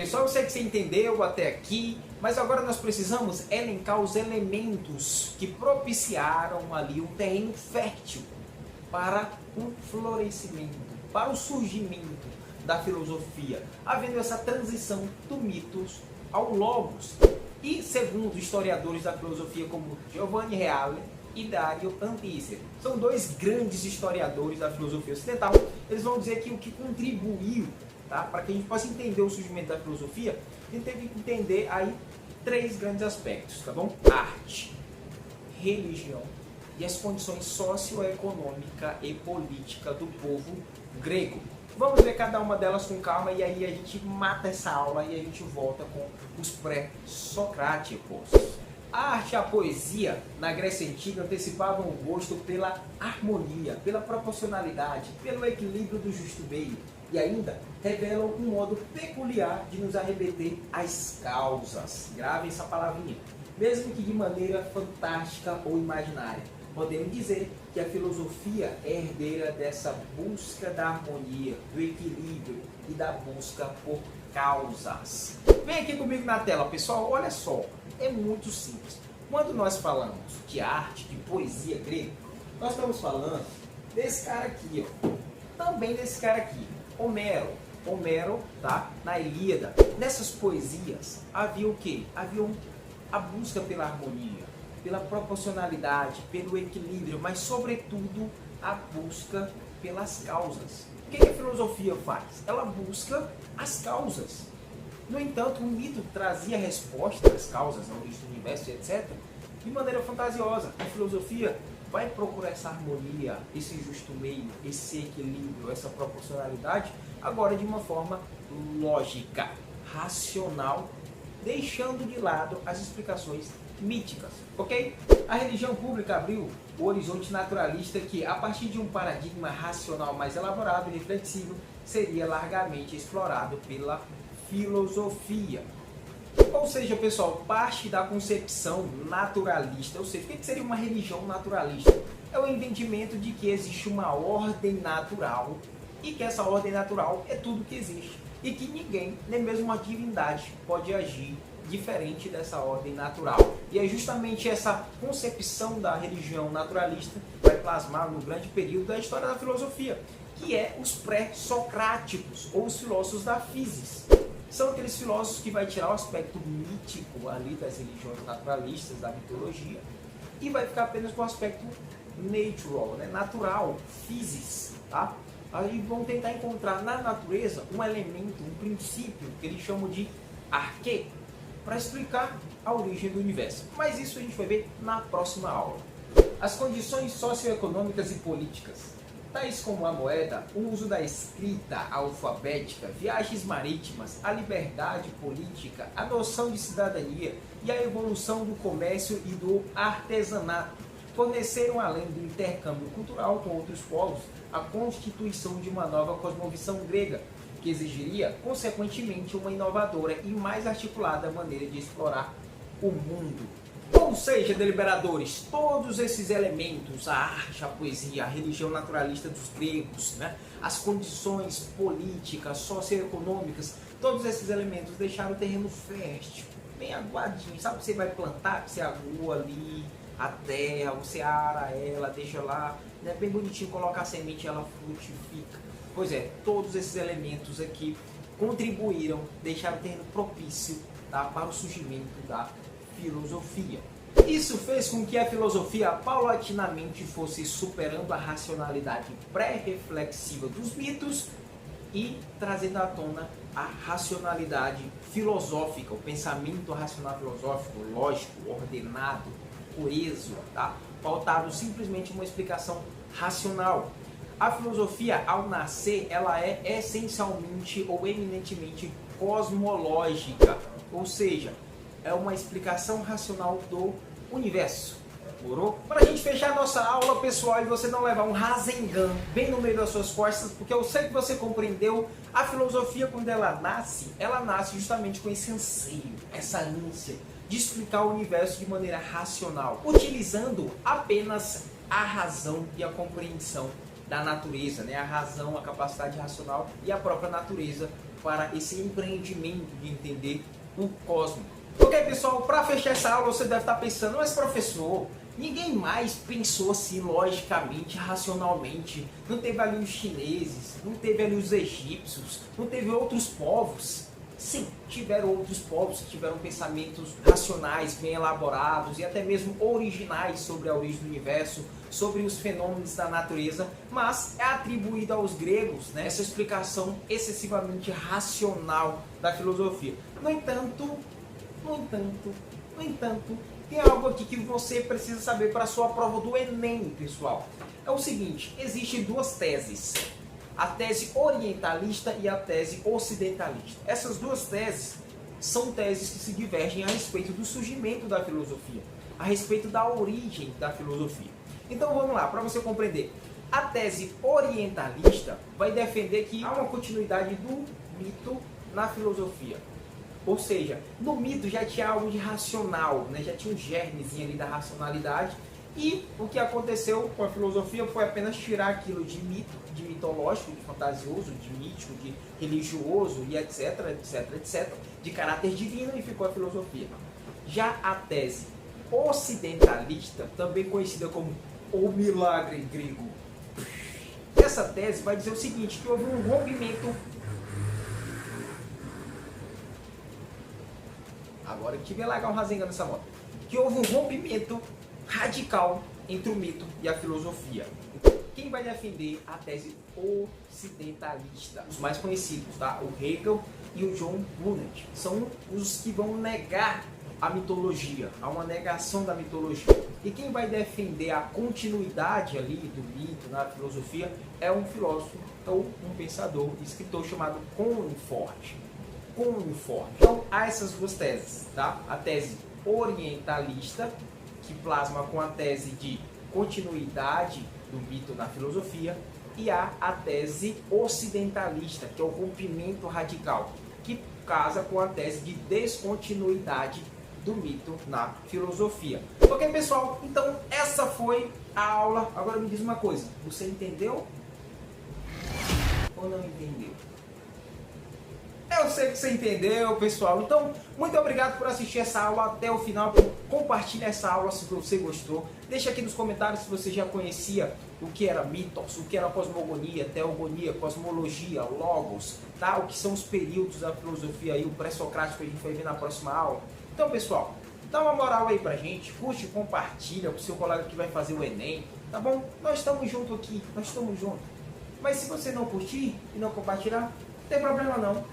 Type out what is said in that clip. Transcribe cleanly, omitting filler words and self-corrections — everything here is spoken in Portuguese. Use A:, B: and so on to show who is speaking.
A: pessoal, eu sei que você entendeu até aqui, mas agora nós precisamos elencar os elementos que propiciaram ali um terreno fértil para o florescimento, para o surgimento da filosofia, havendo essa transição do mitos ao logos. E segundo historiadores da filosofia como Giovanni Reale e Dario Antisser, são dois grandes historiadores da filosofia ocidental, eles vão dizer que o que contribuiu, tá, para que a gente possa entender o surgimento da filosofia, a gente teve que entender aí três grandes aspectos, tá bom? Arte, religião e as condições socioeconômica e política do povo grego. Vamos ver cada uma delas com calma e aí a gente mata essa aula e a gente volta com os pré-socráticos. A arte e a poesia na Grécia Antiga antecipavam o gosto pela harmonia, pela proporcionalidade, pelo equilíbrio do justo meio e ainda revelam um modo peculiar de nos arremeter às causas. Gravem essa palavrinha, mesmo que de maneira fantástica ou imaginária. Podemos dizer que a filosofia é herdeira dessa busca da harmonia, do equilíbrio e da busca por causas. Vem aqui comigo na tela, pessoal, olha só, é muito simples. Quando nós falamos de arte, de poesia grega, nós estamos falando desse cara aqui, ó. Também desse cara aqui, Homero. Homero, tá? Na Ilíada. Nessas poesias havia o quê? Havia a busca pela harmonia, pela proporcionalidade, pelo equilíbrio, mas sobretudo a busca pelas causas. O que a filosofia faz? Ela busca as causas. No entanto, o mito trazia resposta às causas, ao origem do universo, etc., de maneira fantasiosa. A filosofia vai procurar essa harmonia, esse justo meio, esse equilíbrio, essa proporcionalidade, agora de uma forma lógica, racional, deixando de lado as explicações míticas, ok? A religião pública abriu o horizonte naturalista que, a partir de um paradigma racional mais elaborado e reflexivo, seria largamente explorado pela filosofia. Ou seja, pessoal, parte da concepção naturalista, ou seja, o que seria uma religião naturalista? É o entendimento de que existe uma ordem natural e que essa ordem natural é tudo que existe e que ninguém, nem mesmo uma divindade, pode agir diferente dessa ordem natural. E é justamente essa concepção da religião naturalista que vai plasmar no grande período da história da filosofia, que é os pré-socráticos, ou os filósofos da physis. São aqueles filósofos que vai tirar o aspecto mítico ali das religiões naturalistas, da mitologia, e vai ficar apenas com o aspecto natural, né? Natural, physis, tá? Aí vão tentar encontrar na natureza um elemento, um princípio que eles chamam de arquê, para explicar a origem do universo. Mas isso a gente vai ver na próxima aula. As condições socioeconômicas e políticas, tais como a moeda, o uso da escrita alfabética, viagens marítimas, a liberdade política, a noção de cidadania e a evolução do comércio e do artesanato, forneceram, além do intercâmbio cultural com outros povos, a constituição de uma nova cosmovisão grega, que exigiria, consequentemente, uma inovadora e mais articulada maneira de explorar o mundo. Ou seja, deliberadores, todos esses elementos, a arte, a poesia, a religião naturalista dos gregos, né, as condições políticas, socioeconômicas, todos esses elementos deixaram o terreno fértil, bem aguadinho, sabe? Você vai plantar, você agua ali a terra, você ara ela, deixa lá, né, bem bonitinho, coloca a semente e ela frutifica. Pois é, todos esses elementos aqui contribuíram, deixaram o terreno propício, tá, para o surgimento da filosofia. Isso fez com que a filosofia paulatinamente fosse superando a racionalidade pré-reflexiva dos mitos e trazendo à tona a racionalidade filosófica, o pensamento racional filosófico, lógico, ordenado, coeso, tá? Pautado simplesmente em uma explicação racional. A filosofia, ao nascer, ela é essencialmente ou eminentemente cosmológica, ou seja, é uma explicação racional do universo. Morou? Para a gente fechar a nossa aula, pessoal, e você não levar um Rasengan bem no meio das suas costas, porque eu sei que você compreendeu, a filosofia, quando ela nasce justamente com esse anseio, essa ânsia de explicar o universo de maneira racional, utilizando apenas a razão e a compreensão da natureza, né? A razão, a capacidade racional e a própria natureza para esse empreendimento de entender o cosmos. Ok, pessoal, para fechar essa aula você deve estar pensando, mas professor, ninguém mais pensou assim logicamente, racionalmente. Não teve ali os chineses, não teve ali os egípcios, não teve outros povos. Sim, tiveram outros povos que tiveram pensamentos racionais, bem elaborados e até mesmo originais sobre a origem do universo, sobre os fenômenos da natureza, mas é atribuída aos gregos, né, essa explicação excessivamente racional da filosofia. No entanto, tem algo aqui que você precisa saber para a sua prova do Enem, pessoal. É o seguinte, existem duas teses. A tese orientalista e a tese ocidentalista. Essas duas teses são teses que se divergem a respeito do surgimento da filosofia, a respeito da origem da filosofia. Então vamos lá, para você compreender. A tese orientalista vai defender que há uma continuidade do mito na filosofia. Ou seja, no mito já tinha algo de racional, né? Já tinha um germezinho ali da racionalidade. E o que aconteceu com a filosofia foi apenas tirar aquilo de mito, de mitológico, de fantasioso, de mítico, de religioso e etc, de caráter divino, e ficou a filosofia. Já a tese ocidentalista, também conhecida como o milagre grego, essa tese vai dizer o seguinte, que houve um rompimento. Agora que tive largar um rasenga nessa moto. Que houve um rompimento radical entre o mito e a filosofia. Quem vai defender a tese ocidentalista? Os mais conhecidos, tá? O Hegel e o John Lunet. São os que vão negar a mitologia, há uma negação da mitologia. E quem vai defender a continuidade ali do mito na filosofia é um filósofo ou um pensador, escritor chamado Comfort. Então, há essas duas teses, tá? A tese orientalista, que plasma com a tese de continuidade do mito na filosofia, e há a tese ocidentalista, que é o rompimento radical, que casa com a tese de descontinuidade do mito na filosofia. Ok, pessoal? Então, essa foi a aula. Agora me diz uma coisa, você entendeu ou não entendeu? Eu sei que você entendeu, pessoal. Então, muito obrigado por assistir essa aula até o final. Compartilhe essa aula se você gostou. Deixa aqui nos comentários se você já conhecia o que era mitos, o que era cosmogonia, teogonia, cosmologia, logos, tá? O que são os períodos da filosofia aí, o pré-socrático, a gente vai ver na próxima aula. Então, pessoal, dá uma moral aí pra gente, curte, compartilha com o seu colega que vai fazer o Enem, tá bom? Nós estamos juntos aqui, nós estamos juntos. Mas se você não curtir e não compartilhar, não tem problema não.